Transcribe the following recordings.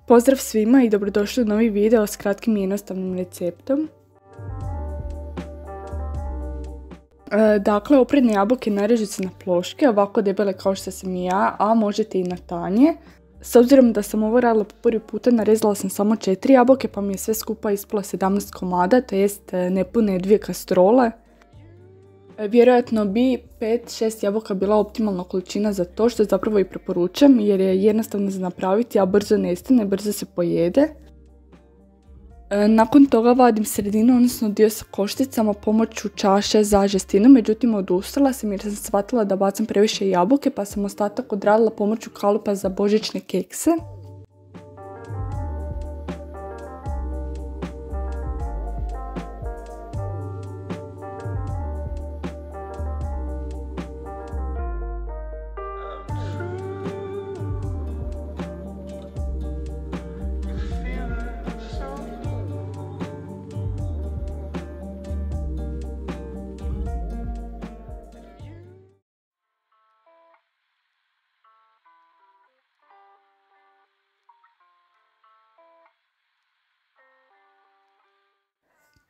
Pozdrav svima i dobrodošli u novi video s kratkim i jednostavnim receptom. Dakle, opredne jabuke narežu se na ploške, ovako debele kao što sam i ja, a možete i na tanje. S obzirom da sam ovo radila po prvi puta, narezala sam samo 4 jabuke pa mi je sve skupa ispalo 17 komada, to jest nepune 2 kastrole. Vjerojatno bi 5-6 jabuka bila optimalna količina za to, što zapravo i preporučam jer je jednostavno za napraviti, a brzo nestane, brzo se pojede. Nakon toga vadim sredinu, odnosno dio sa košticama pomoću čaše za žestinu, međutim odustala sam jer sam shvatila da bacam previše jabuke pa sam ostatak odradila pomoću kalupa za božićne kekse.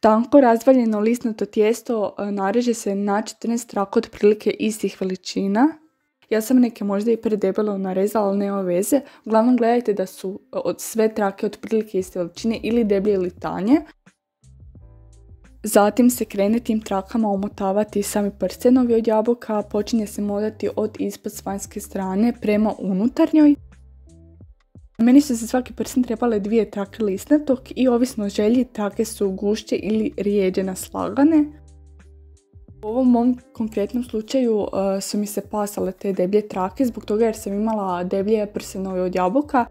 Tanko razvaljeno lisnato tijesto nareže se na 14 traka otprilike istih veličina. Ja sam neke možda i predebelo narezala, ali nema veze. Uglavnom gledajte da su sve trake otprilike iste veličine, ili deblje ili tanje. Zatim se krene tim trakama omotavati sami prstenovi od jabuka, počinje se modati od ispod s vanjske strane prema unutarnjoj. Meni su za svaki prsten trebale 2 trake lisnatog i ovisno o želji trake su gušće ili rijeđe naslagane. U ovom mom konkretnom slučaju su mi se pasale te deblje trake zbog toga jer sam imala deblje prstenove od jabuka.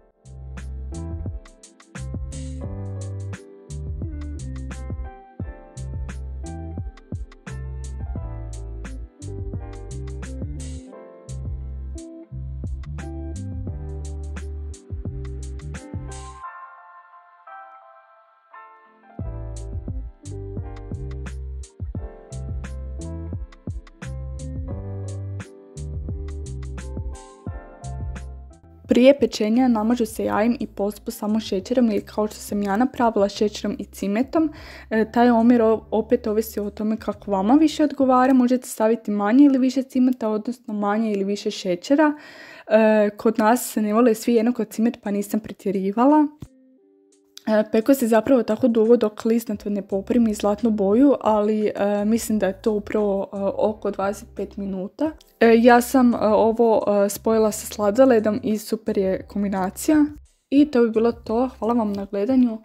Prije pečenja namažu se jajem i pospu samo šećerom ili kao što sam ja napravila šećerom i cimetom. Taj omjer opet ovisi o tome kako vama više odgovara, možete staviti manje ili više cimeta, odnosno manje ili više šećera. Kod nas se ne vole svi jednako cimet pa nisam pretjerivala. Peko se zapravo tako dugo dok lisnato ne poprimi zlatnu boju, ali mislim da je to upravo oko 25 minuta. Ja sam ovo spojila sa sladoledom i super je kombinacija. I to bi bilo to. Hvala vam na gledanju.